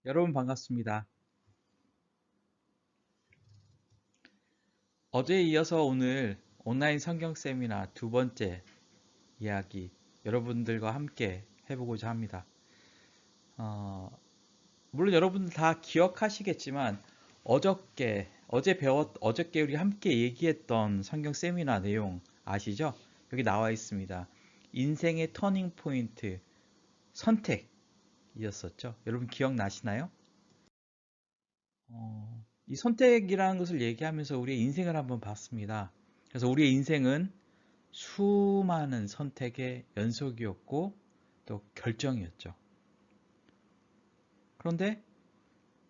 여러분 반갑습니다. 어제에 이어서 오늘 온라인 성경 세미나 두 번째 이야기 여러분들과 함께 해보고자 합니다. 어, 물론 여러분들 다 기억하시겠지만 어저께 우리 함께 얘기했던 성경 세미나 내용 아시죠? 여기 나와 있습니다. 인생의 터닝 포인트 선택이었었죠. 여러분 기억나시나요? 이 선택이라는 것을 얘기하면서 우리의 인생을 한번 봤습니다. 그래서 우리의 인생은 수많은 선택의 연속이었고 또 결정이었죠. 그런데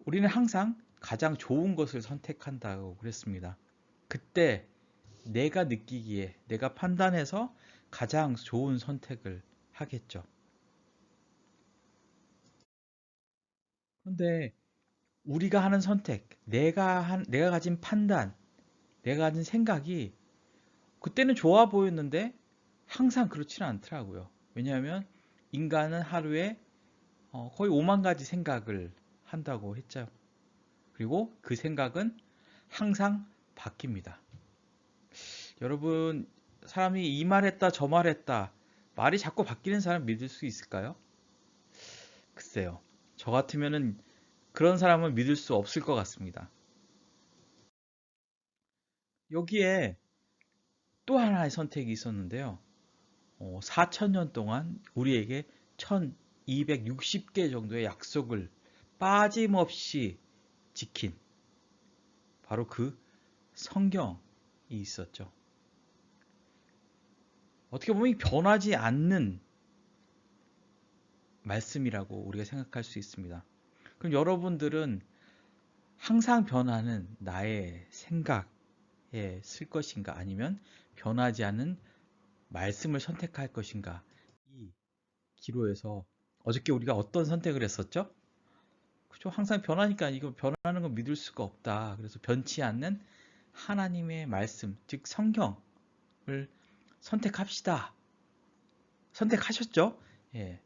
우리는 항상 가장 좋은 것을 선택한다고 그랬습니다. 그때 내가 느끼기에, 내가 판단해서 가장 좋은 선택을 하겠죠. 그런데 우리가 하는 선택, 내가 가진 판단, 내가 가진 생각이 그때는 좋아 보였는데 항상 그렇지는 않더라고요. 왜냐하면 인간은 하루에 거의 5만 가지 생각을 한다고 했죠. 그리고 그 생각은 항상 바뀝니다. 여러분, 사람이 이 말했다, 저 말했다, 말이 자꾸 바뀌는 사람 믿을 수 있을까요? 글쎄요. 저 같으면은 그런 사람은 믿을 수 없을 것 같습니다. 여기에 또 하나의 선택이 있었는데요. 4천 년 동안 우리에게 1260개 정도의 약속을 빠짐없이 지킨 바로 그 성경이 있었죠. 어떻게 보면 변하지 않는 말씀이라고 우리가 생각할 수 있습니다. 그럼 여러분들은 항상 변하는 나의 생각에 쓸 것인가 아니면 변하지 않는 말씀을 선택할 것인가? 이 기로에서 어저께 우리가 어떤 선택을 했었죠? 그죠? 항상 변하니까 이거 변하는 건 믿을 수가 없다. 그래서 변치 않는 하나님의 말씀, 즉 성경을 선택합시다. 선택하셨죠? 예,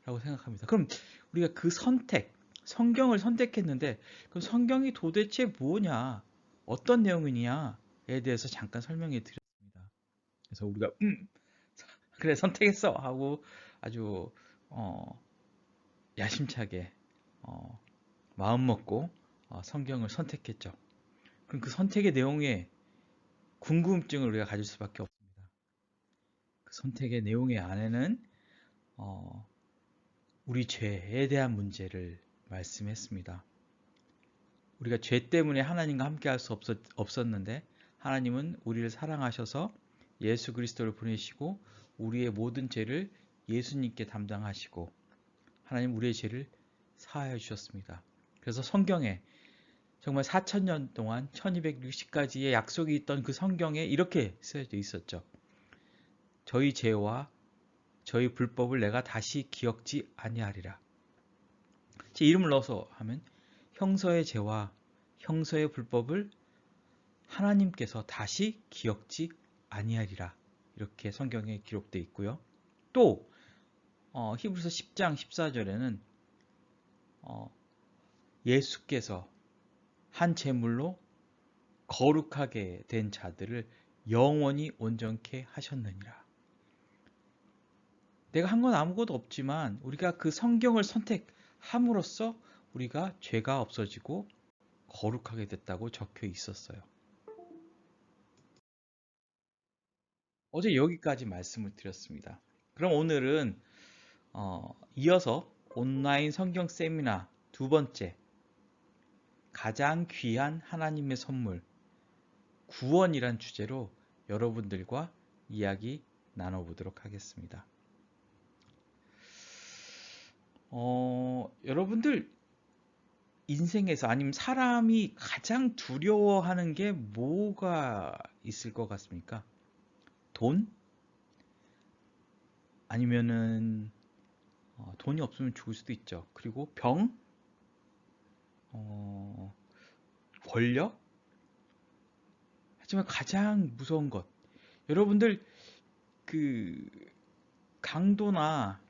라고 생각합니다. 그럼 우리가 그 성경을 선택했는데 그 성경이 도대체 뭐냐? 어떤 내용이냐에 대해서 잠깐 설명해 드렸습니다. 그래서 우리가 그래 선택했어 하고 아주 어, 야심차게 어, 마음 먹고 성경을 선택했죠. 그럼 그 선택의 내용에 궁금증을 우리가 가질 수밖에 없습니다. 그 선택의 내용의 안에는 어, 우리 죄에 대한 문제를 말씀했습니다. 우리가 죄 때문에 하나님과 함께 할 수 없었는데 하나님은 우리를 사랑하셔서 예수 그리스도를 보내시고 우리의 모든 죄를 예수님께 담당하시고 하나님 우리의 죄를 사하여 주셨습니다. 그래서 성경에 정말 4천년 동안 1260가지의 약속이 있던 그 성경에 이렇게 쓰여져 있었죠. 저희 죄와 저희 불법을 내가 다시 기억지 아니하리라. 제 이름을 넣어서 하면 형서의 죄와 형서의 불법을 하나님께서 다시 기억지 아니하리라. 이렇게 성경에 기록되어 있고요. 또 히브리서 10장 14절에는 예수께서 한 제물로 거룩하게 된 자들을 영원히 온전케 하셨느니라. 내가 한 건 아무것도 없지만 우리가 그 성경을 선택함으로써 우리가 죄가 없어지고 거룩하게 됐다고 적혀 있었어요. 어제 여기까지 말씀을 드렸습니다. 그럼 오늘은 이어서 온라인 성경 세미나 두 번째 가장 귀한 하나님의 선물 구원이란 주제로 여러분들과 이야기 나눠보도록 하겠습니다. 여러분들 인생에서 아니면 사람이 가장 두려워하는 게 뭐가 있을 것 같습니까? 돈? 아니면은 돈이 없으면 죽을 수도 있죠. 그리고 병? 어, 권력? 하지만 가장 무서운 것. 여러분들 그 강도나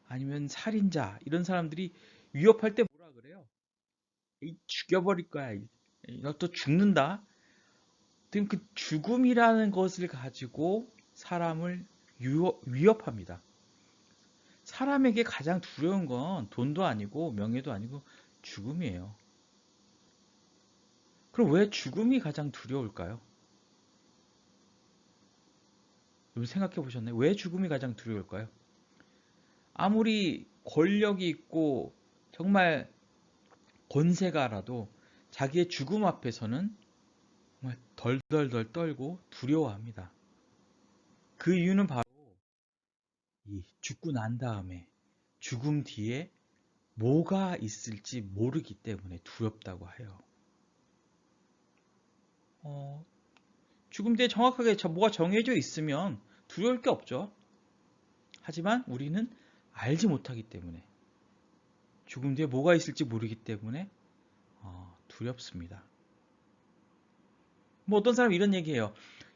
아니면 살인자 이런 사람들이 위협할 때 뭐라 그래요? 죽여버릴 거야. 너 또 죽는다. 지금 그 죽음이라는 것을 가지고 사람을 위협합니다. 사람에게 가장 두려운 건 돈도 아니고 명예도 아니고 죽음이에요. 그럼 왜 죽음이 가장 두려울까요? 여러분 생각해 보셨나요? 왜 죽음이 가장 두려울까요? 아무리 권력이 있고 정말 권세가라도 자기의 죽음 앞에서는 정말 덜덜덜 떨고 두려워합니다. 그 이유는 바로 이 죽고 난 다음에 죽음 뒤에 뭐가 있을지 모르기 때문에 두렵다고 해요. 죽음 뒤에 정확하게 뭐가 정해져 있으면 두려울 게 없죠. 하지만 우리는 알지 못하기 때문에 죽음 뒤에 뭐가 있을지 모르기 때문에 두렵습니다. 뭐 어떤 사람 이런 얘기해요.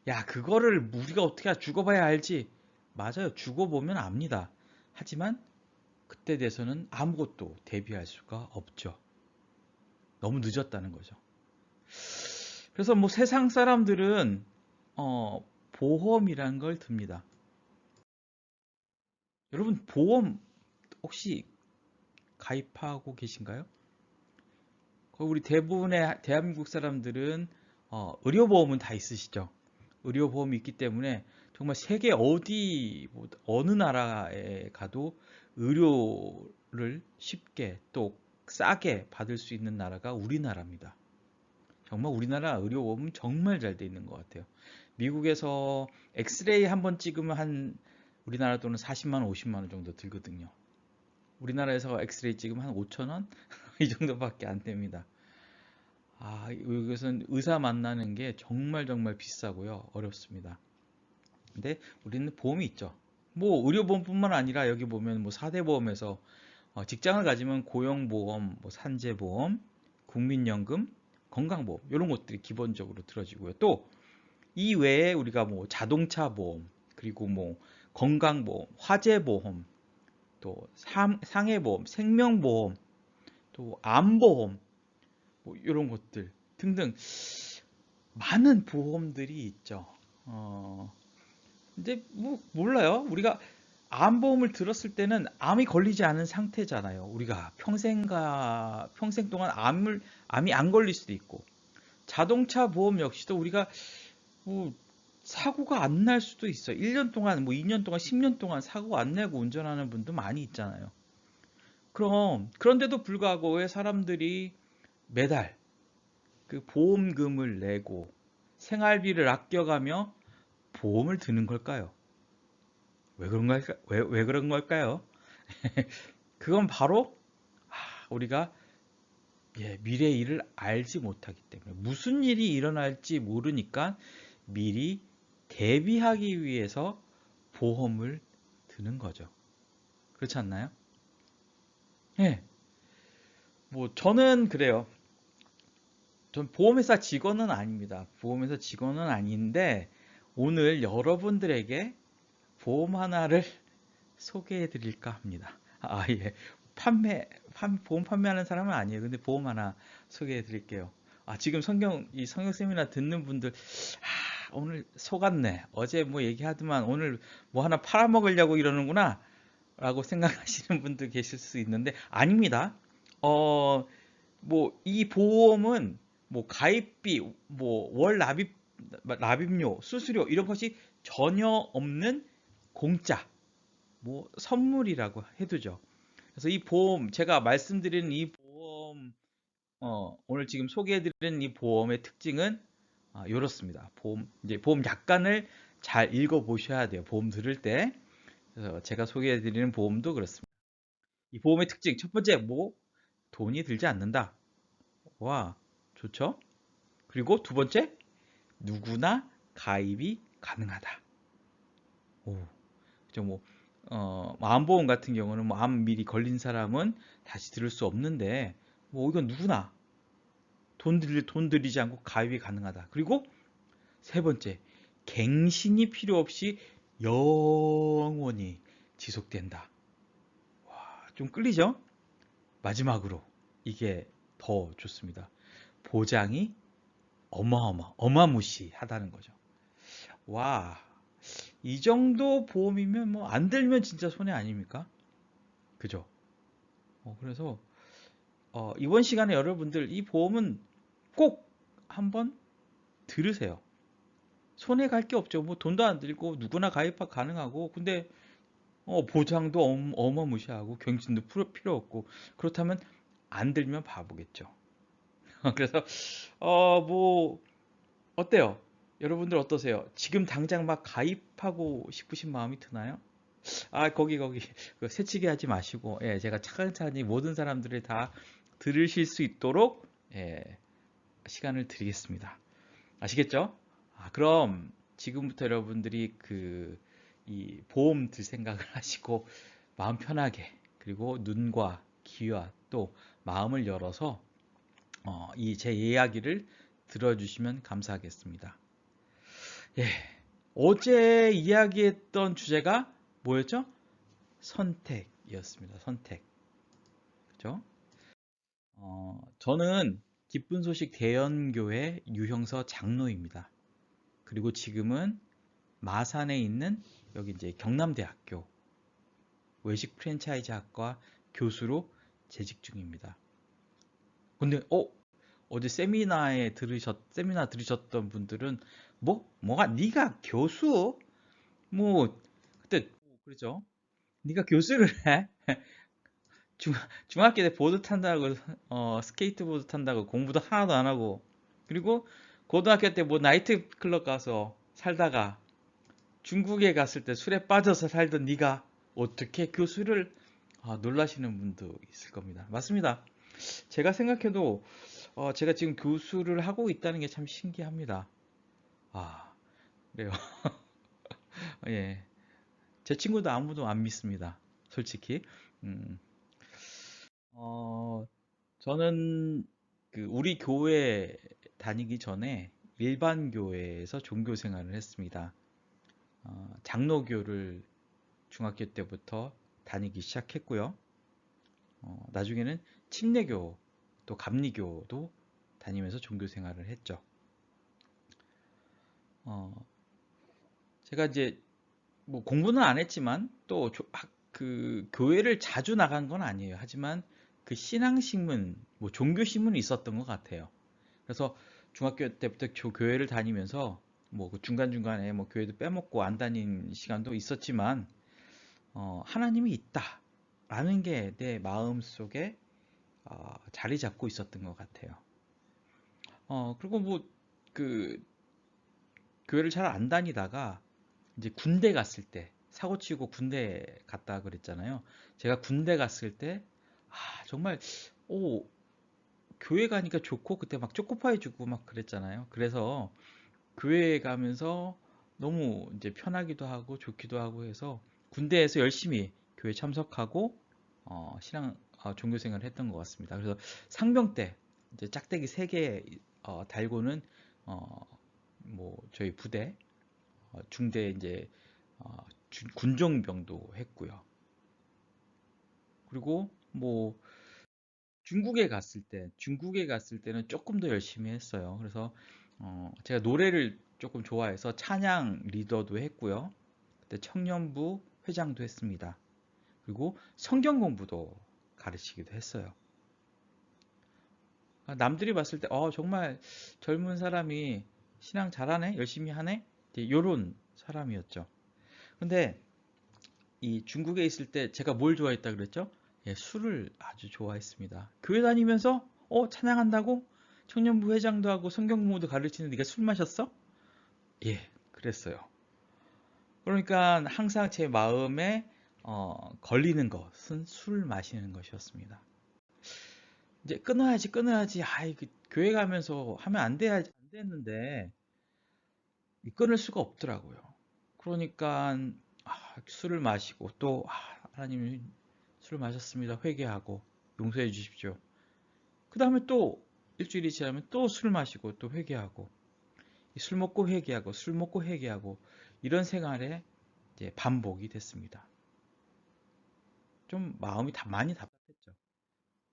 야, 그거를 우리가 어떻게 죽어봐야 알지. 맞아요. 죽어보면 압니다. 하지만 그때 돼서는 아무것도 대비할 수가 없죠. 너무 늦었다는 거죠. 그래서 뭐 세상 사람들은 보험이란 걸 듭니다. 여러분 보험 혹시 가입하고 계신가요? 우리 대부분의 대한민국 사람들은 의료보험은 다 있으시죠. 의료보험이 있기 때문에 정말 세계 어느 나라에 가도 의료를 쉽게 또 싸게 받을 수 있는 나라가 우리나라입니다. 정말 우리나라 의료보험은 정말 잘 돼 있는 것 같아요. 미국에서 엑스레이 한번 찍으면 한 우리나라 돈은 40만 원, 50만 원 정도 들거든요. 우리나라에서 엑스레이 찍으면 한 5천 원? 이 정도밖에 안 됩니다. 여기서는 의사 만나는 게 정말 비싸고요. 어렵습니다. 근데 우리는 보험이 있죠. 뭐 의료보험뿐만 아니라 여기 보면 뭐 4대 보험에서 직장을 가지면 고용보험, 뭐 산재보험, 국민연금, 건강보험 이런 것들이 기본적으로 들어지고요. 또 이 외에 우리가 뭐 자동차 보험, 그리고 뭐 건강보험, 화재보험, 또 상해보험, 생명보험, 또 암보험, 뭐 이런 것들 등등 많은 보험들이 있죠. 근데 뭐 몰라요. 우리가 암보험을 들었을 때는 암이 걸리지 않은 상태잖아요. 우리가 평생 동안 암이 안 걸릴 수도 있고, 자동차 보험 역시도 우리가 뭐 사고가 안 날 수도 있어요. 1년 동안, 뭐 2년 동안, 10년 동안 사고 안 내고 운전하는 분도 많이 있잖아요. 그런데도 불구하고 왜 사람들이 매달 그 보험금을 내고 생활비를 아껴가며 보험을 드는 걸까요? 왜 그런 걸까요? 그건 바로 우리가 미래 일을 알지 못하기 때문에 무슨 일이 일어날지 모르니까 미리 대비하기 위해서 보험을 드는 거죠. 그렇지 않나요? 예. 뭐 저는 그래요. 전 보험회사 직원은 아닙니다. 보험회사 직원은 아닌데 오늘 여러분들에게 보험 하나를 소개해 드릴까 합니다. 예. 보험 판매하는 사람은 아니에요. 근데 보험 하나 소개해 드릴게요. 지금 이 성경 세미나 듣는 분들, 오늘 속았네. 어제 뭐 얘기하더만 오늘 뭐 하나 팔아먹으려고 이러는구나. 라고 생각하시는 분도 계실 수 있는데, 아닙니다. 뭐, 이 보험은 뭐 가입비, 뭐 월 납입료, 수수료 이런 것이 전혀 없는 공짜, 뭐 선물이라고 해두죠. 그래서 이 보험, 제가 말씀드리는 이 보험, 오늘 지금 소개해드리는 이 보험의 특징은 이렇습니다. 이제 보험 약관을 잘 읽어보셔야 돼요. 보험 들을 때. 그래서 제가 소개해드리는 보험도 그렇습니다. 이 보험의 특징, 첫 번째, 뭐, 돈이 들지 않는다. 와, 좋죠? 그리고 두 번째, 누구나 가입이 가능하다. 오, 그죠? 뭐, 암보험 같은 경우는 뭐 암 미리 걸린 사람은 다시 들을 수 없는데, 뭐 이건 누구나 돈 들이지 않고 가입이 가능하다. 그리고 세 번째, 갱신이 필요 없이 영원히 지속된다. 와, 좀 끌리죠? 마지막으로 이게 더 좋습니다. 보장이 어마무시하다는 거죠. 와, 이 정도 보험이면 뭐 안 들면 진짜 손해 아닙니까? 그죠? 그래서 이번 시간에 여러분들 이 보험은 꼭 한번 들으세요. 손해 갈 게 없죠. 뭐 돈도 안 들고 누구나 가입 가능하고 근데 보장도 어마무시하고 경진도 필요 없고 그렇다면 안 들면 바보겠죠. 그래서 뭐 어때요? 여러분들 어떠세요? 지금 당장 막 가입하고 싶으신 마음이 드나요? 거기 그 새치기 하지 마시고 예, 제가 차근차근히 모든 사람들이 다 들으실 수 있도록 예, 시간을 드리겠습니다. 아시겠죠? 그럼 지금부터 여러분들이 이 보험 들 생각을 하시고 마음 편하게 그리고 눈과 귀와 또 마음을 열어서 이 제 이야기를 들어주시면 감사하겠습니다. 예, 어제 이야기했던 주제가 뭐였죠? 선택이었습니다. 선택. 그죠? 저는 기쁜 소식 대연교회 유형서 장로입니다. 그리고 지금은 마산에 있는 여기 이제 경남대학교 외식 프랜차이즈 학과 교수로 재직 중입니다. 근데 어제 세미나 들으셨던 분들은 뭐가 네가 교수? 뭐 그때 그렇죠? 네가 교수를 해? 중, 중학교 때 보드 탄다고 스케이트보드 탄다고 공부도 하나도 안 하고 그리고 고등학교 때 뭐 나이트 클럽 가서 살다가 중국에 갔을 때 술에 빠져서 살던 네가 어떻게 교수를 놀라시는 분도 있을 겁니다. 맞습니다. 제가 생각해도 제가 지금 교수를 하고 있다는 게 참 신기합니다. 아, 그래요. 예. 제 친구도 아무도 안 믿습니다. 솔직히. 음, 어, 저는 우리 교회 다니기 전에 일반 교회에서 종교 생활을 했습니다. 장로교를 중학교 때부터 다니기 시작했고요. 나중에는 침례교 또 감리교도 다니면서 종교 생활을 했죠. 어, 제가 이제 뭐 공부는 안 했지만 또 교회를 자주 나간 건 아니에요. 하지만 그 신앙신문, 뭐 종교신문이 있었던 것 같아요. 그래서 중학교 때부터 교회를 다니면서 뭐그 중간중간에 뭐 교회도 빼먹고 안 다닌 시간도 있었지만 하나님이 있다라는 게 내 마음 속에 자리 잡고 있었던 것 같아요. 그리고 뭐 그 교회를 잘 안 다니다가 이제 군대 갔을 때 사고 치고 군대 갔다 그랬잖아요. 제가 군대 갔을 때 정말 오 교회 가니까 좋고 그때 막 초코파이 주고 막 그랬잖아요. 그래서 교회 가면서 너무 이제 편하기도 하고 좋기도 하고 해서 군대에서 열심히 교회 참석하고 신앙 종교 생활을 했던 것 같습니다. 그래서 상병 때 이제 짝대기 3개 달고는 어, 뭐 저희 부대 중대 이제 군종병도 했고요. 그리고 뭐 중국에 갔을 때는 조금 더 열심히 했어요. 그래서 제가 노래를 조금 좋아해서 찬양 리더도 했고요. 그때 청년부 회장도 했습니다. 그리고 성경 공부도 가르치기도 했어요. 남들이 봤을 때 정말 젊은 사람이 신앙 잘하네, 열심히 하네, 이런 사람이었죠. 근데 이 중국에 있을 때 제가 뭘 좋아했다 그랬죠? 예, 술을 아주 좋아했습니다. 교회 다니면서 찬양한다고? 청년부 회장도 하고 성경 공부도 가르치는데 네가 술 마셨어? 예, 그랬어요. 그러니까 항상 제 마음에 걸리는 것은 술 마시는 것이었습니다. 이제 끊어야지. 교회 가면서 하면 안 됐는데 끊을 수가 없더라고요. 그러니까 술을 마시고 또 하나님 술을 마셨습니다. 회개하고 용서해 주십시오. 그 다음에 또 일주일이 지나면 또 술 마시고 또 회개하고 술 먹고 회개하고 술 먹고 회개하고 이런 생활에 이제 반복이 됐습니다. 좀 마음이 많이 답답했죠.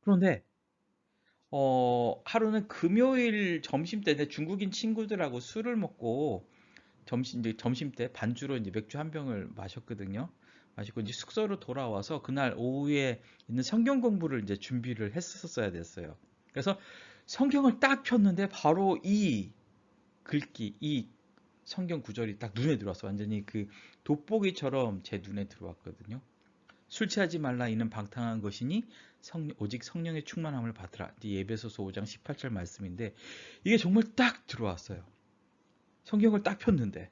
그런데 하루는 금요일 점심 때 내 중국인 친구들하고 술을 먹고 이제 점심 때 반주로 이제 맥주 한 병을 마셨거든요. 마시고 이제 숙소로 돌아와서 그날 오후에 있는 성경 공부를 이제 준비를 했었어야 됐어요. 그래서 성경을 딱 폈는데 바로 이 글귀, 이 성경 구절이 딱 눈에 들어왔어. 완전히 그 돋보기처럼 제 눈에 들어왔거든요. 술 취하지 말라 이는 방탕한 것이니 오직 성령의 충만함을 받으라. 예배소서 5장 18절 말씀인데 이게 정말 딱 들어왔어요. 성경을 딱 폈는데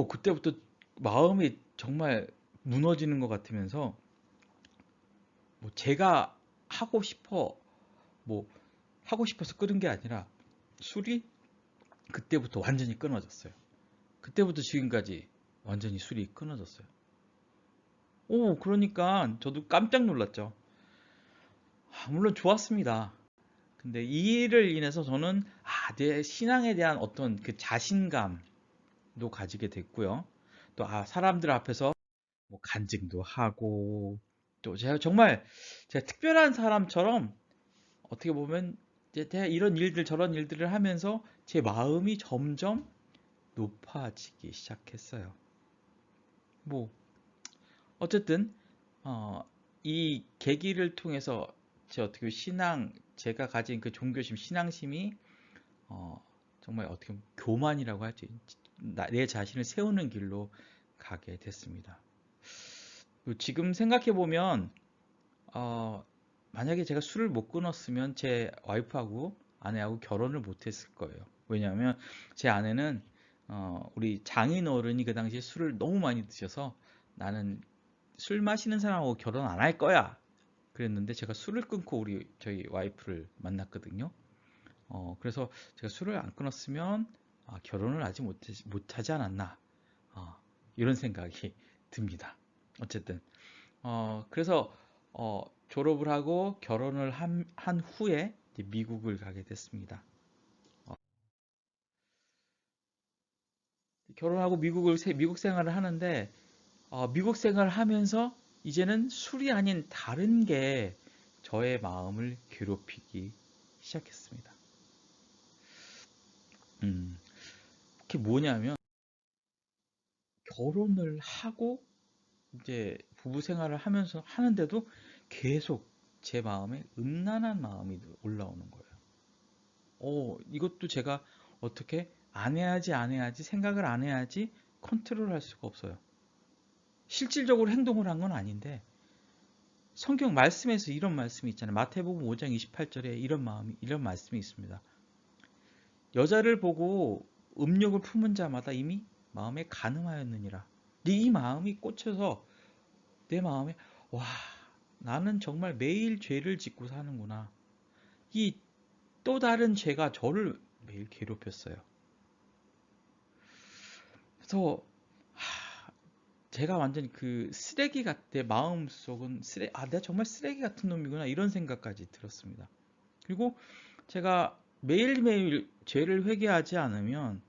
그때부터 마음이 정말 무너지는 것 같으면서 뭐 제가 하고 싶어 뭐 하고 싶어서 끊은 게 아니라 술이 그때부터 완전히 끊어졌어요. 그때부터 지금까지 완전히 술이 끊어졌어요. 그러니까 저도 깜짝 놀랐죠. 물론 좋았습니다. 근데 이 일을 인해서 저는 내 신앙에 대한 어떤 그 자신감도 가지게 됐고요. 또 사람들 앞에서 뭐 간증도 하고 또 제가 특별한 사람처럼 어떻게 보면 이제 이런 일들 저런 일들을 하면서 제 마음이 점점 높아지기 시작했어요. 뭐 어쨌든 이 계기를 통해서 제 어떻게 제가 가진 그 종교심, 신앙심이 어, 정말 어떻게 보면 교만이라고 하지. 내 자신을 세우는 길로 가게 됐습니다. 지금 생각해 보면 만약에 제가 술을 못 끊었으면 제 와이프하고 아내하고 결혼을 못 했을 거예요. 왜냐하면 제 아내는 우리 장인 어른이 그 당시에 술을 너무 많이 드셔서 나는 술 마시는 사람하고 결혼 안 할 거야. 그랬는데 제가 술을 끊고 저희 와이프를 만났거든요. 그래서 제가 술을 안 끊었으면 결혼을 아직 못하지 않았나. 어, 이런 생각이 듭니다. 어쨌든 그래서 졸업을 하고 결혼을 한 후에 이제 미국을 가게 됐습니다. 어, 결혼하고 미국 생활을 하는데 미국 생활을 하면서 이제는 술이 아닌 다른 게 저의 마음을 괴롭히기 시작했습니다. 음, 그게 뭐냐면 결혼을 하고 이제 부부 생활을 하면서 하는데도 계속 제 마음에 음란한 마음이 올라오는 거예요. 이것도 제가 어떻게 안 해야지 생각을 안 해야지 컨트롤할 수가 없어요. 실질적으로 행동을 한 건 아닌데 성경 말씀에서 이런 말씀이 있잖아요. 마태복음 5장 28절에 이런 말씀이 있습니다. 여자를 보고 음욕을 품은 자마다 이미 마음에 간음하였느니라. 이 마음이 꽂혀서 내 마음에 와, 나는 정말 매일 죄를 짓고 사는구나. 이 또 다른 죄가 저를 매일 괴롭혔어요. 그래서 제가 완전히 그 내 마음속은 내가 정말 쓰레기 같은 놈이구나 이런 생각까지 들었습니다. 그리고 제가 매일매일 죄를 회개하지 않으면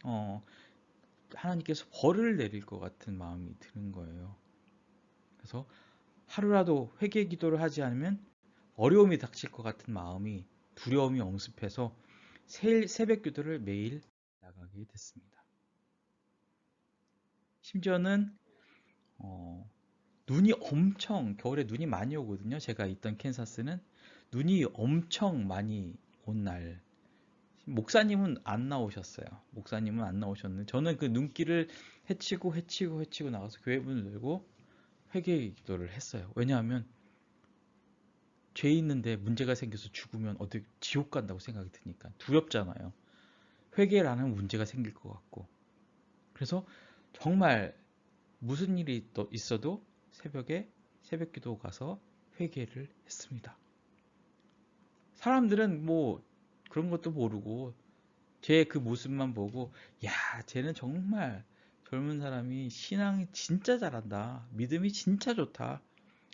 어, 하나님께서 벌을 내릴 것 같은 마음이 드는 거예요. 그래서 하루라도 회개 기도를 하지 않으면 어려움이 닥칠 것 같은 두려움이 엄습해서 새벽 기도를 매일 나가게 됐습니다. 심지어는 어, 겨울에 눈이 많이 오거든요. 제가 있던 캔사스는 눈이 엄청 많이 온 날. 목사님은 안 나오셨어요. 목사님은 안 나오셨는데 저는 그 눈길을 헤치고 나가서 교회 문을 열고 회개 기도를 했어요. 왜냐하면 죄 있는데 문제가 생겨서 죽으면 어디 지옥 간다고 생각이 드니까 두렵잖아요. 회개라는 문제가 생길 것 같고. 그래서 정말 무슨 일이 있어도 새벽에 새벽 기도 가서 회개를 했습니다. 사람들은 뭐 그런 것도 모르고 제 그 모습만 보고 야, 쟤는 정말 젊은 사람이 신앙이 진짜 잘한다. 믿음이 진짜 좋다.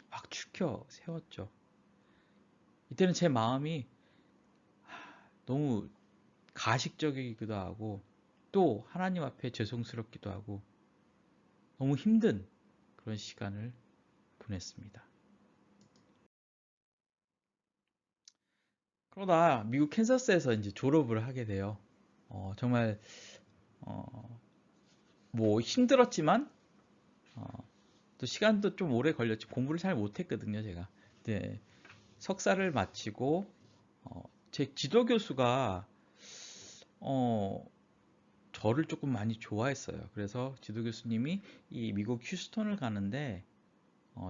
막 추켜 세웠죠. 이때는 제 마음이 너무 가식적이기도 하고 또 하나님 앞에 죄송스럽기도 하고 너무 힘든 그런 시간을 보냈습니다. 그러다 미국 캔사스에서 이제 졸업을 하게 돼요. 정말 뭐 힘들었지만 또 시간도 좀 오래 걸렸지. 공부를 잘 못했거든요, 제가. 네, 석사를 마치고 제 지도 교수가 어, 저를 조금 많이 좋아했어요. 그래서 지도 교수님이 이 미국 휴스턴을 가는데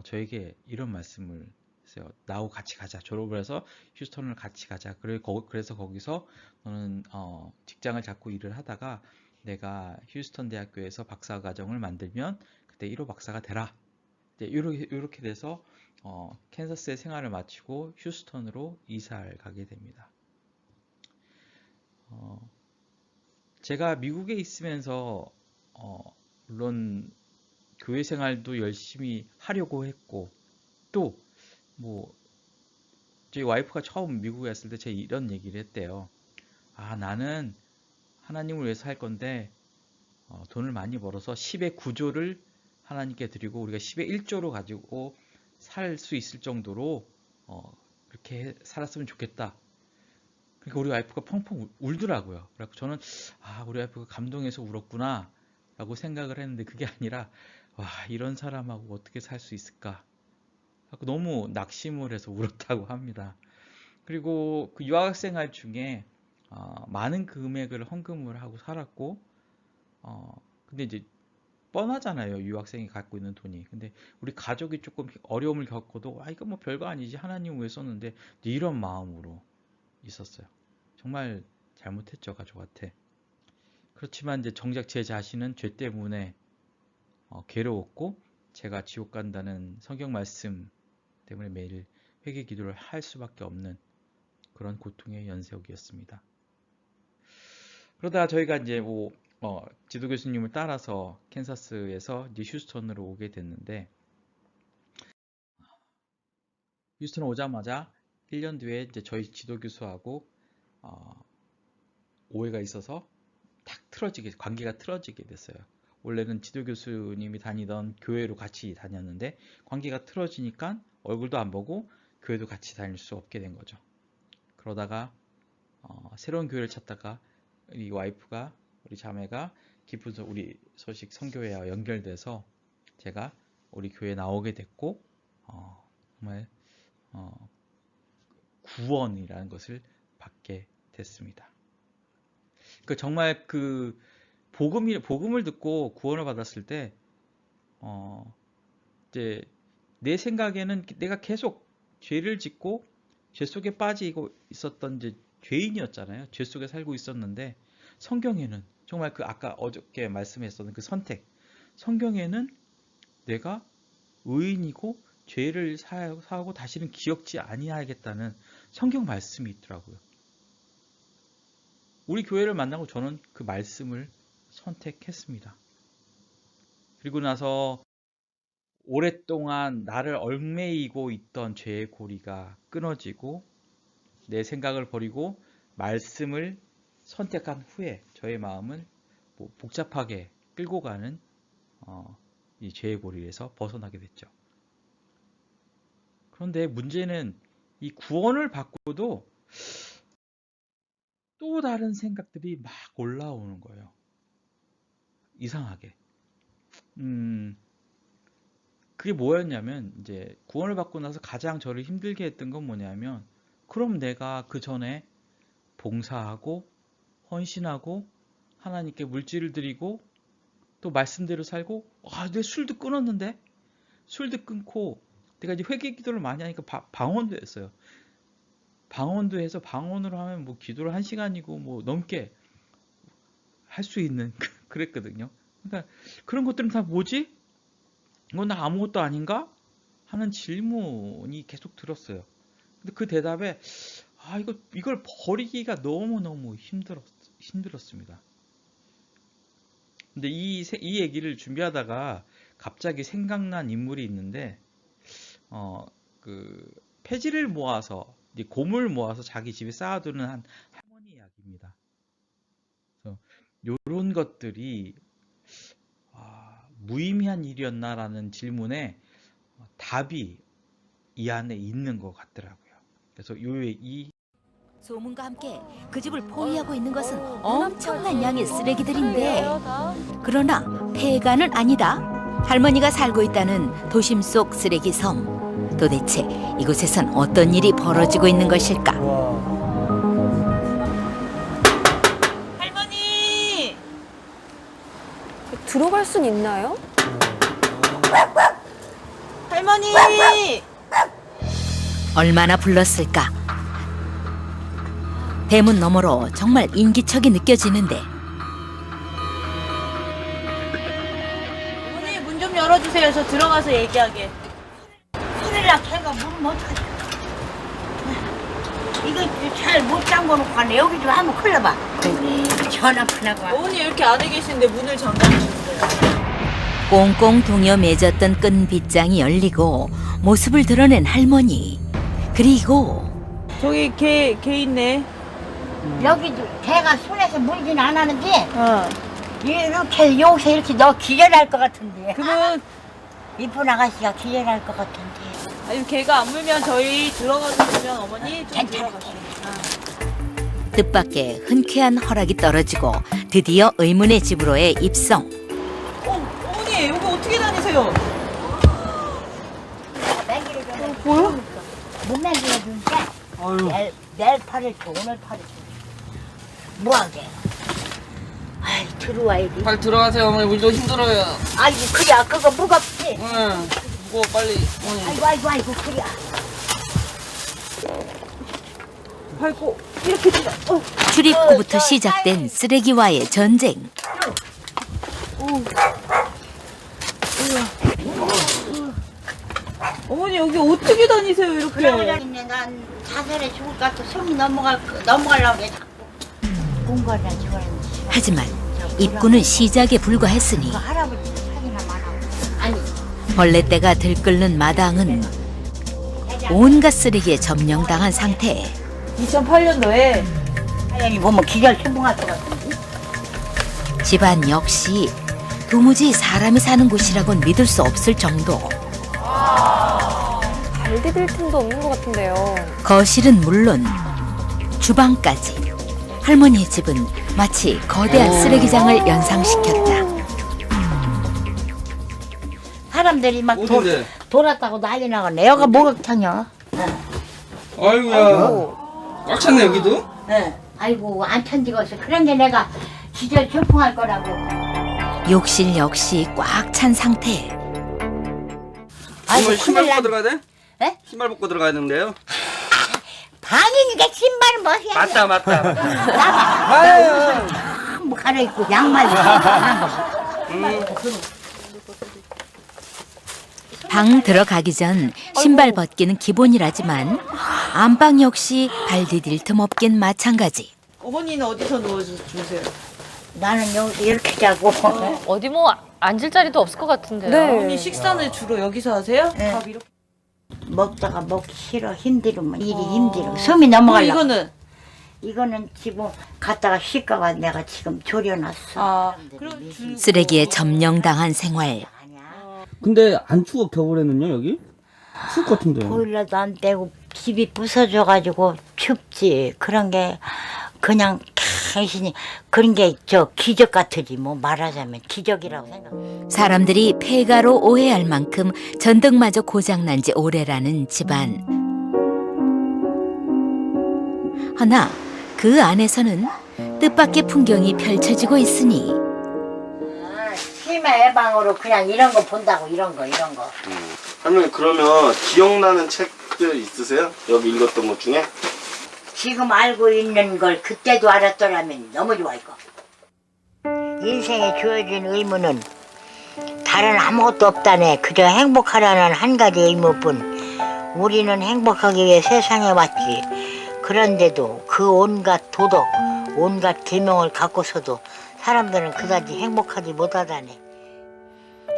저에게 이런 말씀을 했어요. 나하고 같이 가자. 졸업을 해서 휴스턴을 같이 가자. 그래서 거기서 너는 직장을 잡고 일을 하다가 내가 휴스턴 대학교에서 박사 과정을 만들면 그때 1호 박사가 되라. 이렇게 돼서 캔사스의 생활을 마치고 휴스턴으로 이사를 가게 됩니다. 어, 제가 미국에 있으면서 물론 교회 생활도 열심히 하려고 했고 또 뭐 저희 와이프가 처음 미국에 왔을 때 제가 이런 얘기를 했대요. 아, 나는 하나님을 위해서 할 건데 돈을 많이 벌어서 10의 9조를 하나님께 드리고 우리가 10의 1조로 가지고 살 수 있을 정도로 그렇게 살았으면 좋겠다. 그러니까 우리 와이프가 펑펑 울더라고요. 그래서 저는 우리 와이프가 감동해서 울었구나 라고 생각을 했는데 그게 아니라 와, 이런 사람하고 어떻게 살 수 있을까? 너무 낙심을 해서 울었다고 합니다. 그리고 그 유학생활 중에 많은 금액을 헌금을 하고 살았고 근데 이제 뻔하잖아요. 유학생이 갖고 있는 돈이. 근데 우리 가족이 조금 어려움을 겪어도 이거 뭐 별거 아니지. 하나님 위해 썼는데 이런 마음으로 있었어요. 정말 잘못했죠, 가족한테. 그렇지만 이제 정작 제 자신은 죄 때문에 괴로웠고 제가 지옥 간다는 성경 말씀 때문에 매일 회개 기도를 할 수밖에 없는 그런 고통의 연속이었습니다. 그러다가 저희가 이제 뭐 지도 교수님을 따라서 캔사스에서 이제 휴스턴으로 오게 됐는데 휴스턴 오자마자 1년 뒤에 이제 저희 지도 교수하고 어, 오해가 있어서 관계가 틀어지게 됐어요. 원래는 지도 교수님이 다니던 교회로 같이 다녔는데 관계가 틀어지니까 얼굴도 안 보고 교회도 같이 다닐 수 없게 된 거죠. 그러다가 새로운 교회를 찾다가 우리 와이프가 우리 자매가 깊은 우리 소식 선교회와 연결돼서 제가 우리 교회에 나오게 됐고 정말 구원이라는 것을 받게 됐습니다. 정말 그 복음을 듣고 구원을 받았을 때 이제 내 생각에는 내가 계속 죄를 짓고 죄 속에 빠지고 있었던 이제 죄인이었잖아요. 죄 속에 살고 있었는데 성경에는 정말 그 아까 어저께 말씀했었던 그 선택. 성경에는 내가 의인이고 죄를 사하고 다시는 기억지 아니하겠다는 성경 말씀이 있더라고요. 우리 교회를 만나고 저는 그 말씀을 선택했습니다. 그리고 나서 오랫동안 나를 얽매이고 있던 죄의 고리가 끊어지고 내 생각을 버리고 말씀을 선택한 후에 저의 마음은 뭐 복잡하게 끌고 가는 이 죄의 고리에서 벗어나게 됐죠. 그런데 문제는 이 구원을 받고도 또 다른 생각들이 막 올라오는 거예요. 이상하게. 그게 뭐였냐면 이제 구원을 받고 나서 가장 저를 힘들게 했던 건 뭐냐면 그럼 내가 그 전에 봉사하고 헌신하고 하나님께 물질을 드리고 또 말씀대로 살고 내 술도 끊었는데 술도 끊고 내가 이제 회개 기도를 많이 하니까 방언도 했어요. 방언도 해서 방언으로 하면 뭐 기도를 1시간이고 뭐 넘게 할 수 있는 그랬거든요. 그러니까 그런 것들은 다 뭐지? 이건 나 아무것도 아닌가? 하는 질문이 계속 들었어요. 근데 그 대답에 이걸 버리기가 너무너무 힘들었습니다. 근데 이 얘기를 준비하다가 갑자기 생각난 인물이 있는데 그 폐지를 모아서 곰을 모아서 자기 집에 쌓아두는 한 할머니 이야기입니다. 그래서 이런 것들이 무의미한 일이었나라는 질문에 답이 이 안에 있는 것 같더라고요. 그래서 이 소문과 함께 그 집을 포위하고 있는 것은 엄청난 양의 쓰레기들인데, 그러나 폐가는 아니다. 할머니가 살고 있다는 도심 속 쓰레기 섬. 도대체 이곳에선 어떤 일이 벌어지고 있는 것일까? 할머니! 들어갈 순 있나요? 할머니! 얼마나 불렀을까? 대문 너머로 정말 인기척이 느껴지는데, 어머니 문 좀 열어주세요. 저 들어가서 얘기하게. 큰일나 걔가 물으면 어떡하지? 이거 잘 못 잠궈놓고 가네. 여기 좀 한번 클러봐. 전화 하나고 와. 어머니 이렇게 안에 계시는데 문을 잠가주셨어요. 꽁꽁 동여 맺었던 끈 빗장이 열리고 모습을 드러낸 할머니. 그리고 저기 개 있네. 여기도 걔가 손에서 물진 않았는데 어. 이렇게 여기서 이렇게 너 기절할 것 같은데. 그러면 이쁜 아가씨가 기절할 것 같은데. 아니 개가 안 물면 저희 들어가서 보면 어머니 좀 괜찮아. 들어가시죠. 뜻밖의 흔쾌한 허락이 떨어지고 드디어 의문의 집으로의 입성. 어머니 여기 어떻게 다니세요? 매기를 좀 뭐야? 못 매기해주니까 내일 팔을 줘. 오늘 팔을 줘. 뭐하게? 아이 들어와야지. 빨리 들어가세요 어머니. 물도 힘들어요. 아이고 그래 그거 무겁지? 응. 무거워 빨리 어머니. 아이고 그래. 밟고 이렇게 들어. 출입구부터 시작된 쓰레기와의 전쟁. 어머니 여기 어떻게 다니세요 이렇게? 그러려니 난 자살에 죽을 것 같아. 숨이 넘어가려고 해 자꾸. 공부하려 죽었는지. 하지만 입구는 시작에 불과했으니 그 할아버지는 사기나 많아. 아니 벌레떼가 들끓는 마당은 온갖 쓰레기에 점령당한 상태. 2008년도에 하영이 보면 기절 신봉할 것 같은데. 집안 역시 도무지 사람이 사는 곳이라고는 믿을 수 없을 정도. 발 디딜 틈도 없는 것 같은데요. 거실은 물론 주방까지. 할머니의 집은 마치 거대한 쓰레기장을 연상시켰다. 사람들이 막 어딘데? 돌았다고 난리 나가네. 여가 목욕탕이야. 아이고야. 꽉 찼네 여기도. 네. 아이고 안 천지겠어. 그런 게 내가 기절 신봉할 거라고. 욕실 역시 꽉 찬 상태. 아이고 어머니 신발 큰일 벗고 난. 들어가야 돼? 에? 신발 벗고 들어가야 되는데요. 방이니까 신발은 벗어야 맞다. 뭐 갈아입고 양말 신는 거. 방 들어가기 전 신발 벗기는 기본이라지만 안방 역시 발 디딜 틈 없긴 마찬가지. 어머니는 어디서 누워주세요? 나는 여기 이렇게 자고. 어디 뭐 앉을 자리도 없을 것 같은데요. 네. 어머니 식사는 주로 여기서 하세요? 네. 밥 이렇게. 먹다가 먹기 싫어. 힘들으면 일이 힘들어. 숨이 그럼 넘어가려고. 이거는 이거는 지금 갔다가 씻다가 내가 지금 졸여놨어. 그럼 쓰레기에 점령당한 생활. 아니야. 근데 안 추워 겨울에는요 여기? 추울 것 같은데요. 보일러도 안 떼고 집이 부서져가지고 춥지. 그런 게 그냥 당신이 그런 게 저 기적 같으지 뭐 말하자면 기적이라고 생각. 사람들이 폐가로 오해할 만큼 전등마저 고장난 지 오래라는 집안. 허나 그 안에서는 뜻밖의 풍경이 펼쳐지고 있으니 치매 예방으로 그냥 이런 거 본다고 이런 거. 할머니 그러면 기억나는 책들 있으세요? 여기 읽었던 것 중에? 지금 알고 있는 걸 그때도 알았더라면 너무 좋아 이거. 인생에 주어진 의무는 다른 아무것도 없다네. 그저 행복하라는 한 가지 의무뿐. 우리는 행복하기 위해 세상에 왔지. 그런데도 그 온갖 도덕, 온갖 계명을 갖고서도 사람들은 그다지 행복하지 못하다네.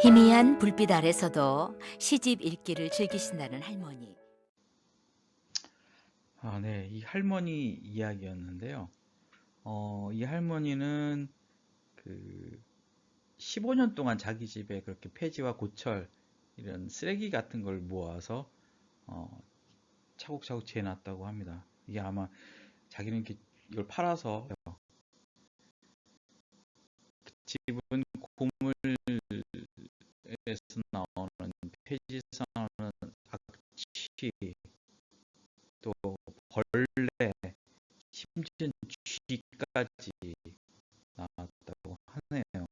희미한 불빛 아래서도 시집 읽기를 즐기신다는 할머니. 네, 이 할머니 이야기였는데요. 이 할머니는 그 15년 동안 자기 집에 그렇게 폐지와 고철 이런 쓰레기 같은 걸 모아서 차곡차곡 재놨다고 합니다. 이게 아마 자기는 이렇게 이걸 팔아서 집은 고물에서 나오는 폐지에서 나오는 악취, 또 벌레, 심지어 쥐까지 나왔다고 하네요.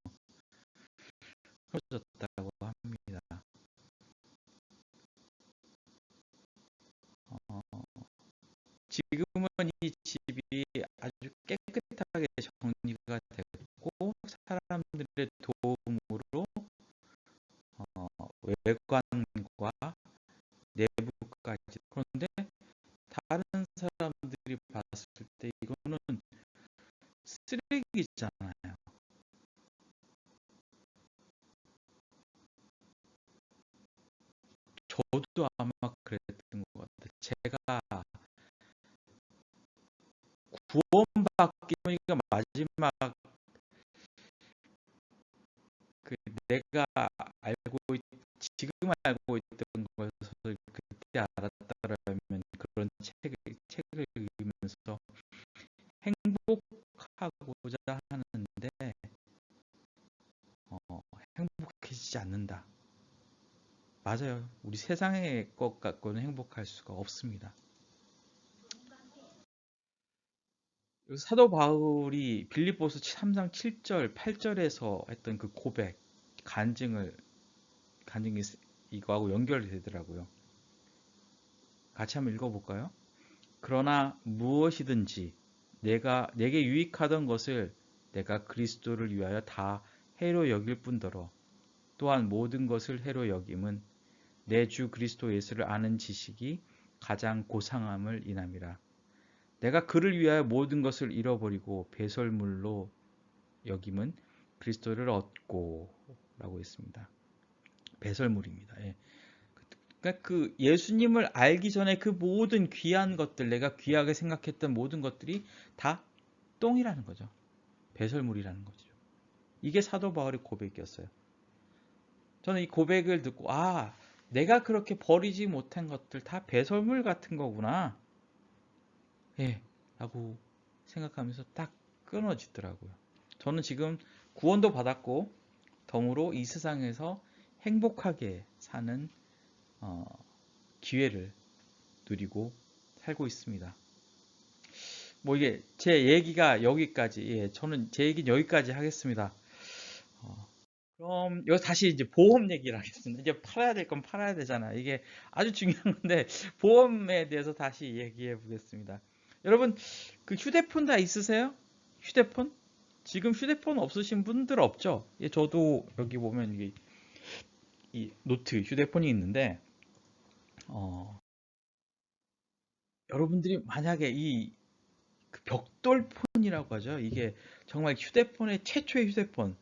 떨어졌다고 합니다. 지금은 이 집이 아주 깨끗하게 정리가 됐고 사람들의 도움으로 외관과 내부까지. 그런데 다른 사람들이 봤을 때 이거는 쓰레기잖아요. 저도 아마 그랬던 것 같아요. 제가 구원받기 전이가 마지막 그 내가 지금 알고 있던 것을 그때 알았다라면 그런 책을 읽으면서 행복하고자 하는데 행복해지지 않는다. 맞아요. 우리 세상의 것 갖고는 행복할 수가 없습니다. 사도 바울이 빌립보서 3장 7절, 8절에서 했던 그 고백, 간증이 이거하고 연결이 되더라고요. 같이 한번 읽어볼까요? 그러나 무엇이든지 내게 유익하던 것을 내가 그리스도를 위하여 다 해로 여길 뿐더러 또한 모든 것을 해로 여김은 내 주 그리스도 예수를 아는 지식이 가장 고상함을 인함이라. 내가 그를 위하여 모든 것을 잃어버리고 배설물로 여김은 그리스도를 얻고 라고 했습니다. 배설물입니다. 예. 그러니까 그 예수님을 알기 전에 그 모든 귀한 것들, 내가 귀하게 생각했던 모든 것들이 다 똥이라는 거죠. 배설물이라는 거죠. 이게 사도 바울의 고백이었어요. 저는 이 고백을 듣고 내가 그렇게 버리지 못한 것들 다 배설물 같은 거구나. 예, 라고 생각하면서 딱 끊어지더라고요. 저는 지금 구원도 받았고 덤으로 이 세상에서 행복하게 사는 기회를 누리고 살고 있습니다. 뭐 이게 제 얘기가 여기까지, 저는 제 얘기는 여기까지 하겠습니다. 그럼 여기서 다시 이제 보험 얘기를 하겠습니다. 이제 팔아야 될 건 팔아야 되잖아요. 이게 아주 중요한 건데 보험에 대해서 다시 얘기해 보겠습니다. 여러분 그 휴대폰 다 있으세요? 휴대폰? 지금 휴대폰 없으신 분들 없죠? 저도 여기 보면 이 노트 휴대폰이 있는데 여러분들이 만약에 그 벽돌폰이라고 하죠. 이게 정말 휴대폰의 최초의 휴대폰,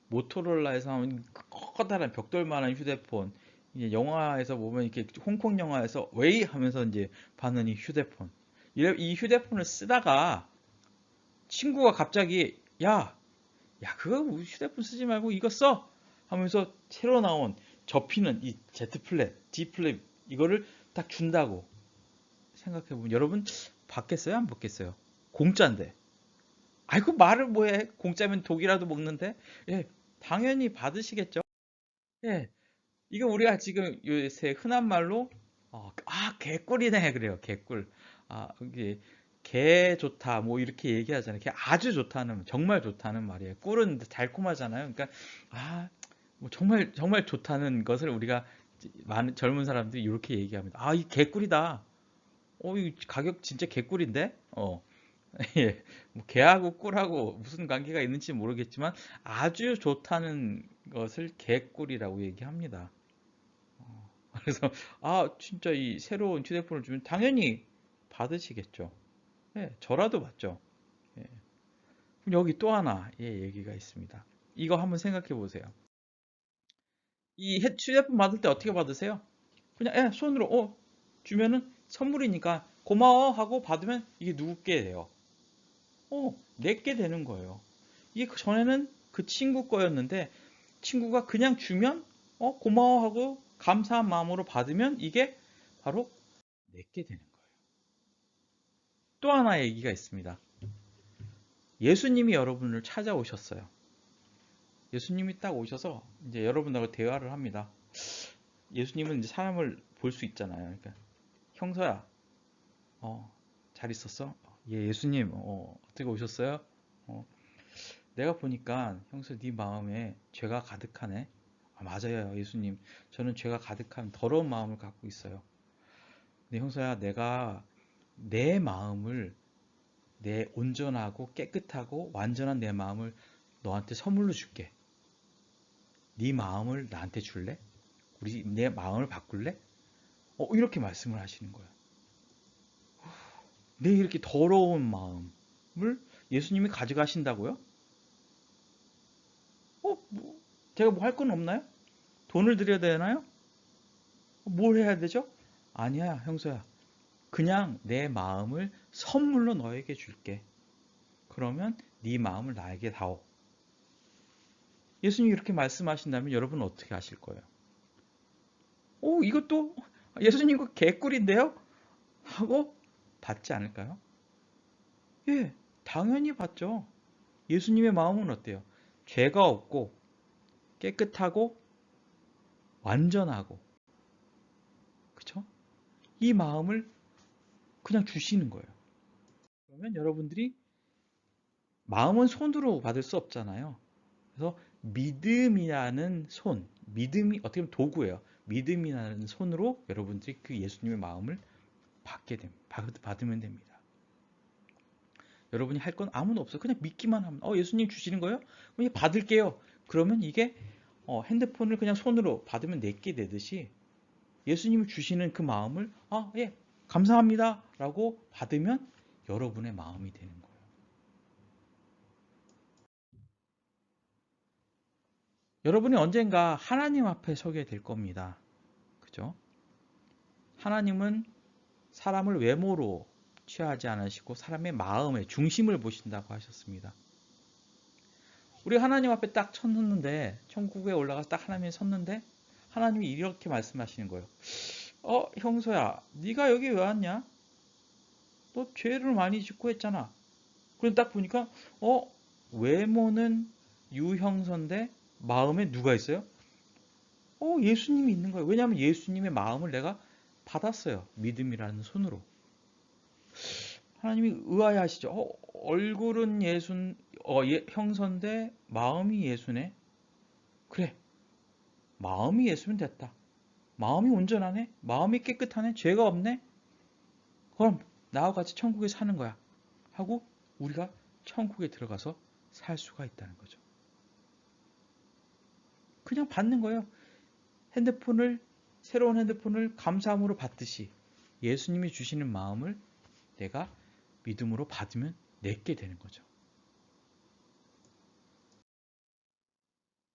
모토로라에서 나온 커다란 벽돌만한 휴대폰, 이제 영화에서 보면 이렇게 홍콩 영화에서 웨이 하면서 이제 받는 이 휴대폰. 이 휴대폰을 쓰다가 친구가 갑자기 그거 휴대폰 쓰지 말고 이거 써 하면서 새로 나온 접히는 이 Z 플립, D 플립 이거를 딱 준다고 생각해보면 여러분 받겠어요? 안 받겠어요? 공짜인데. 아이고 말을 뭐해? 공짜면 독이라도 먹는데? 예, 당연히 받으시겠죠? 예, 이거 우리가 지금 요새 흔한 말로 개꿀이네 그래요. 개꿀. 이게 개 좋다 뭐 이렇게 얘기하잖아요. 개 아주 좋다는, 정말 좋다는 말이에요. 꿀은 달콤하잖아요. 그러니까 뭐 정말 정말 좋다는 것을 우리가 많은 젊은 사람들이 이렇게 얘기합니다. 이 개꿀이다. 이 가격 진짜 개꿀인데? 예, 뭐 개하고 꿀하고 무슨 관계가 있는지 모르겠지만 아주 좋다는 것을 개꿀이라고 얘기합니다. 그래서 진짜 이 새로운 휴대폰을 주면 당연히 받으시겠죠. 예, 저라도 받죠. 예. 그럼 여기 또 하나 얘기가 있습니다. 이거 한번 생각해 보세요. 이 휴대폰 받을 때 어떻게 받으세요? 그냥 손으로 주면은 선물이니까 고마워 하고 받으면 이게 누구께 돼요? 내게 되는 거예요. 이게 전에는 그 친구 거였는데 친구가 그냥 주면 고마워하고 감사한 마음으로 받으면 이게 바로 내게 되는 거예요. 또 하나의 얘기가 있습니다. 예수님이 여러분을 찾아오셨어요. 예수님이 딱 오셔서 이제 여러분하고 대화를 합니다. 예수님은 이제 사람을 볼 수 있잖아요. 그러니까 형서야, 잘 있었어? 예, 예수님, 어떻게 오셨어요? 내가 보니까 형서 네 마음에 죄가 가득하네. 아, 맞아요, 예수님. 저는 죄가 가득한 더러운 마음을 갖고 있어요. 근데 형서야, 내가 내 마음을 내 온전하고 깨끗하고 완전한 내 마음을 너한테 선물로 줄게. 네 마음을 나한테 줄래? 우리 내 마음을 바꿀래? 이렇게 말씀을 하시는 거예요. 내 이렇게 더러운 마음을 예수님이 가져가신다고요? 제가 뭐 할 건 없나요? 돈을 드려야 되나요? 뭘 해야 되죠? 아니야, 형서야. 그냥 내 마음을 선물로 너에게 줄게. 그러면 네 마음을 나에게 다오. 예수님이 이렇게 말씀하신다면 여러분은 어떻게 하실 거예요? 이것도 예수님 그 개꿀인데요? 하고 받지 않을까요? 예, 당연히 받죠. 예수님의 마음은 어때요? 죄가 없고 깨끗하고 완전하고, 그쵸? 이 마음을 그냥 주시는 거예요. 그러면 여러분들이 마음은 손으로 받을 수 없잖아요. 그래서 믿음이라는 손, 믿음이 어떻게 보면 도구예요. 믿음이라는 손으로 여러분들이 그 예수님의 마음을 받으면 됩니다. 여러분이 할 건 아무도 없어요. 그냥 믿기만 하면, 예수님 주시는 거예요? 그럼 받을게요. 그러면 이게 핸드폰을 그냥 손으로 받으면 내게 되듯이 예수님이 주시는 그 마음을 예, 감사합니다 라고 받으면 여러분의 마음이 되는 거예요. 여러분이 언젠가 하나님 앞에 서게 될 겁니다. 그죠? 하나님은 사람을 외모로 취하지 않으시고 사람의 마음의 중심을 보신다고 하셨습니다. 우리 하나님 앞에 딱 섰는데, 천국에 올라가서 딱 하나님이 섰는데 하나님이 이렇게 말씀하시는 거예요. 형서야, 네가 여기 왜 왔냐? 너 죄를 많이 짓고 했잖아. 그럼 딱 보니까 외모는 유형선데 마음에 누가 있어요? 예수님이 있는 거예요. 왜냐하면 예수님의 마음을 내가 받았어요. 믿음이라는 손으로. 하나님이 의아해하시죠. 얼굴은 형선데 마음이 예수네. 그래, 마음이 예수면 됐다. 마음이 온전하네. 마음이 깨끗하네. 죄가 없네. 그럼 나와 같이 천국에 사는 거야. 하고 우리가 천국에 들어가서 살 수가 있다는 거죠. 그냥 받는 거예요. 새로운 핸드폰을 감사함으로 받듯이 예수님이 주시는 마음을 내가 믿음으로 받으면 내게 되는 거죠.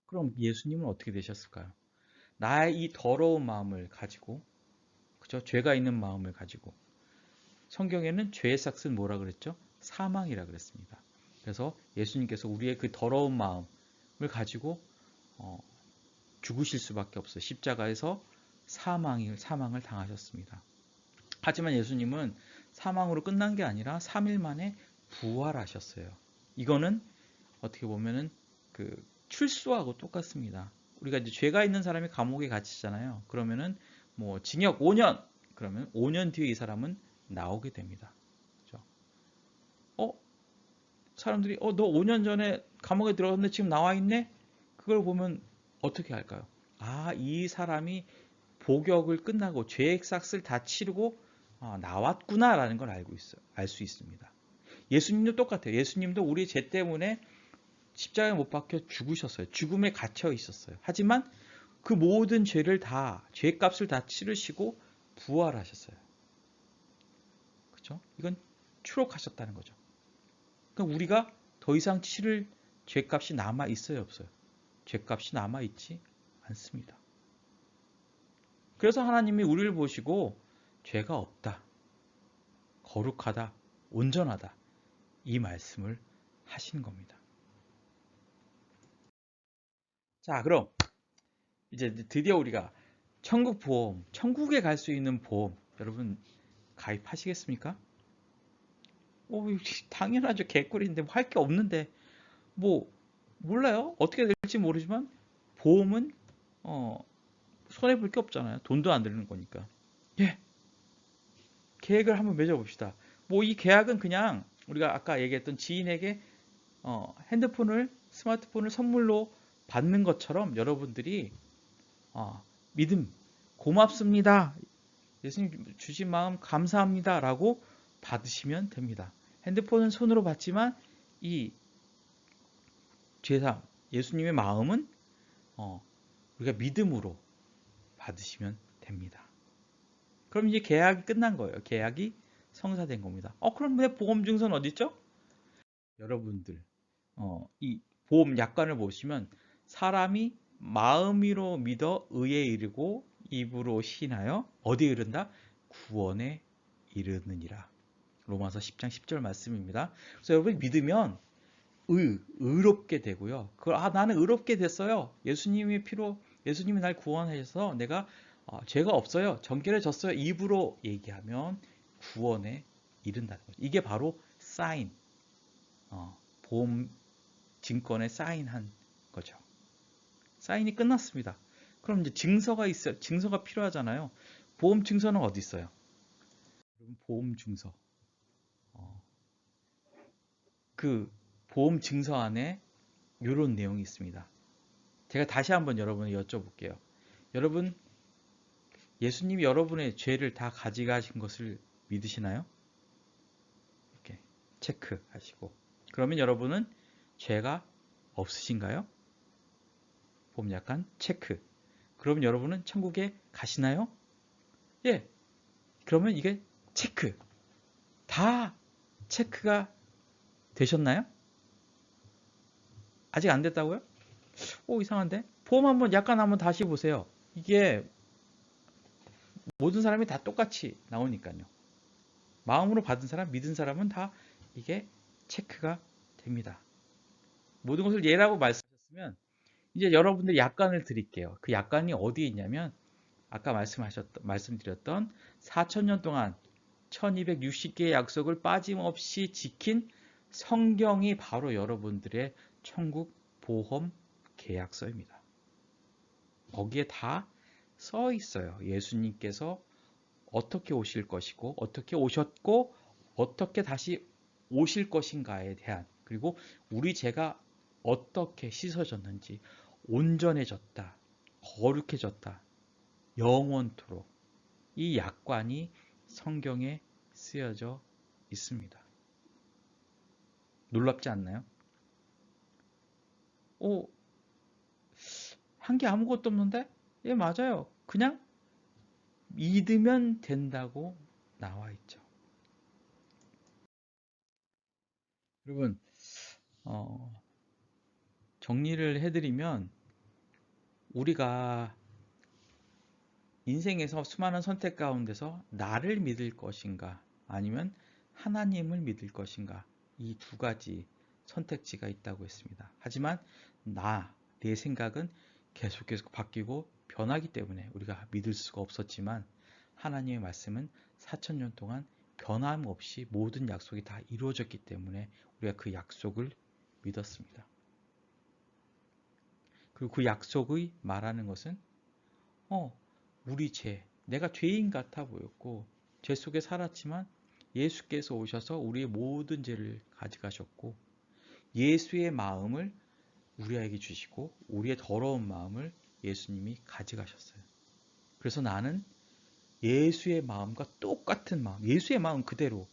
그럼 예수님은 어떻게 되셨을까요? 나의 이 더러운 마음을 가지고, 그죠? 죄가 있는 마음을 가지고, 성경에는 죄의 삭은 뭐라 그랬죠? 사망이라 그랬습니다. 그래서 예수님께서 우리의 그 더러운 마음을 가지고 죽으실 수밖에 없어요. 십자가에서 사망을 당하셨습니다. 하지만 예수님은 사망으로 끝난 게 아니라 3일 만에 부활하셨어요. 이거는 어떻게 보면은 그 출소하고 똑같습니다. 우리가 이제 죄가 있는 사람이 감옥에 갇히잖아요. 그러면은 뭐 징역 5년, 그러면 5년 뒤에 이 사람은 나오게 됩니다. 그렇죠? 사람들이 너 5년 전에 감옥에 들어갔는데 지금 나와 있네? 그걸 보면 어떻게 할까요? 이 사람이 복역을 끝나고 죄의 삭을 다 치르고 나왔구나라는 걸 알 수 있습니다. 예수님도 똑같아요. 예수님도 우리 죄 때문에 십자가에 못 박혀 죽으셨어요. 죽음에 갇혀 있었어요. 하지만 그 모든 죄값을 다 치르시고 부활하셨어요. 그렇죠? 이건 추록하셨다는 거죠. 그러니까 우리가 더 이상 치를 죄값이 남아 있어요, 없어요? 죄값이 남아 있지 않습니다. 그래서 하나님이 우리를 보시고 죄가 없다, 거룩하다, 온전하다 이 말씀을 하시는 겁니다. 자, 그럼 이제 드디어 우리가 천국 보험, 천국에 갈 수 있는 보험 여러분 가입하시겠습니까? 당연하죠. 개꿀인데 뭐 할 게 없는데 뭐 몰라요. 어떻게 될지 모르지만 보험은 손해 볼 게 없잖아요. 돈도 안 들는 거니까. 예, 계획을 한번 맺어봅시다. 뭐 이 계약은 그냥 우리가 아까 얘기했던 지인에게 스마트폰을 선물로 받는 것처럼 여러분들이 믿음, 고맙습니다. 예수님 주신 마음 감사합니다. 라고 받으시면 됩니다. 핸드폰은 손으로 받지만 이 죄사, 예수님의 마음은 우리가 믿음으로 받으시면 됩니다. 그럼 이제 계약이 끝난 거예요. 계약이 성사된 겁니다. 그럼 내 보험 증서는 어디 있죠? 여러분들 이 보험 약관을 보시면 사람이 마음으로 믿어 의에 이르고 입으로 신하여 어디에 이른다? 구원에 이르느니라. 로마서 10장 10절 말씀입니다. 그래서 여러분이 믿으면 의롭게 되고요. 나는 의롭게 됐어요. 예수님의 피로 예수님이 날 구원하셔서 내가 죄가 없어요. 정결해졌어요. 입으로 얘기하면 구원에 이른다는 거죠. 이게 바로 사인, 보험 증권에 사인한 거죠. 사인이 끝났습니다. 그럼 이제 증서가 있어요. 증서가 필요하잖아요. 보험 증서는 어디 있어요? 보험 증서. 그 보험 증서 안에 이런 내용이 있습니다. 제가 다시 한번 여러분에 여쭤볼게요. 여러분, 예수님이 여러분의 죄를 다 가져가신 것을 믿으시나요? 이렇게 체크하시고. 그러면 여러분은 죄가 없으신가요? 보험 약관 체크. 그러면 여러분은 천국에 가시나요? 예. 그러면 이게 체크. 다 체크가 되셨나요? 아직 안 됐다고요? 이상한데? 보험 약관 한번 다시 보세요. 이게 모든 사람이 다 똑같이 나오니까요. 마음으로 받은 사람, 믿은 사람은 다 이게 체크가 됩니다. 모든 것을 예라고 말씀하셨으면 이제 여러분들 약관을 드릴게요. 그 약관이 어디에 있냐면 아까 말씀드렸던 4,000년 동안 1260개의 약속을 빠짐없이 지킨 성경이 바로 여러분들의 천국 보험 계약서입니다. 거기에 다 써 있어요. 예수님께서 어떻게 오실 것이고 어떻게 오셨고 어떻게 다시 오실 것인가에 대한, 그리고 우리 죄가 어떻게 씻어졌는지, 온전해졌다, 거룩해졌다, 영원토록 이 약관이 성경에 쓰여져 있습니다. 놀랍지 않나요? 한 게 아무것도 없는데? 예, 맞아요. 그냥 믿으면 된다고 나와 있죠. 여러분, 정리를 해드리면 우리가 인생에서 수많은 선택 가운데서 나를 믿을 것인가 아니면 하나님을 믿을 것인가, 이 두 가지 선택지가 있다고 했습니다. 하지만 내 생각은 계속 바뀌고 변하기 때문에 우리가 믿을 수가 없었지만 하나님의 말씀은 4,000년 동안 변함없이 모든 약속이 다 이루어졌기 때문에 우리가 그 약속을 믿었습니다. 그리고 그 약속의 말하는 것은 우리 내가 죄인 같아 보였고 죄 속에 살았지만 예수께서 오셔서 우리의 모든 죄를 가져가셨고 예수의 마음을 우리에게 주시고 우리의 더러운 마음을 예수님이 가져가셨어요. 그래서 나는 예수의 마음과 똑같은 마음, 예수의 마음 그대로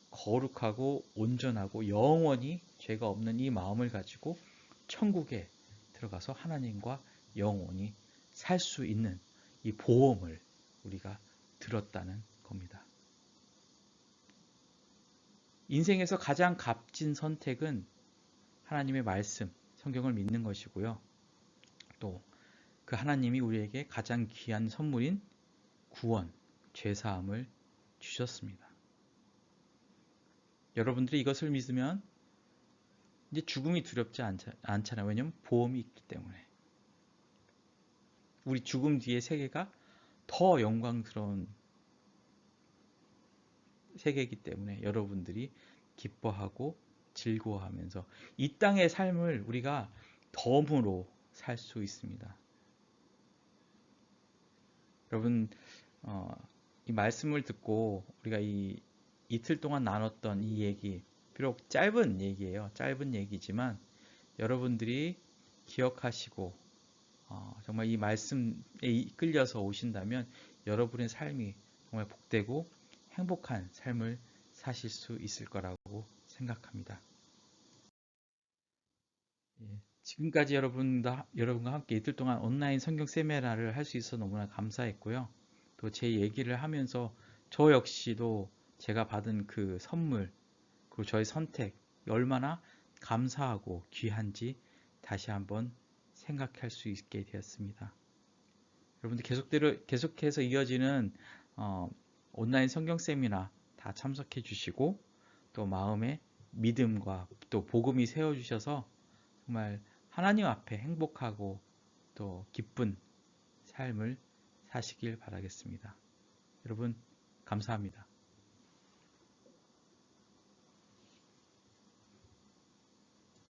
거룩하고 온전하고 영원히 죄가 없는 이 마음을 가지고 천국에 들어가서 하나님과 영원히 살 수 있는 이 보험을 우리가 들었다는 겁니다. 인생에서 가장 값진 선택은 하나님의 말씀, 성경을 믿는 것이고요. 또 그 하나님이 우리에게 가장 귀한 선물인 구원, 죄사함을 주셨습니다. 여러분들이 이것을 믿으면 이제 죽음이 두렵지 않잖아요. 왜냐하면 보험이 있기 때문에. 우리 죽음 뒤의 세계가 더 영광스러운 세계이기 때문에 여러분들이 기뻐하고 즐거워하면서 이 땅의 삶을 우리가 덤으로 살 수 있습니다. 여러분, 이 말씀을 듣고 우리가 이 이틀 동안 나눴던 이 얘기, 비록 짧은 얘기예요. 짧은 얘기지만 여러분들이 기억하시고 정말 이 말씀에 이끌려서 오신다면 여러분의 삶이 정말 복되고 행복한 삶을 사실 수 있을 거라고 생각합니다. 예, 지금까지 여러분과 함께 이틀 동안 온라인 성경 세미나를 할 수 있어서 너무나 감사했고요. 또 제 얘기를 하면서 저 역시도 제가 받은 그 선물, 그리고 저의 선택이 얼마나 감사하고 귀한지 다시 한번 생각할 수 있게 되었습니다. 여러분들 계속해서 이어지는 온라인 성경 세미나 다 참석해 주시고 또 마음에 믿음과 또 복음이 세워주셔서 정말 하나님 앞에 행복하고 또 기쁜 삶을 사시길 바라겠습니다. 여러분 감사합니다.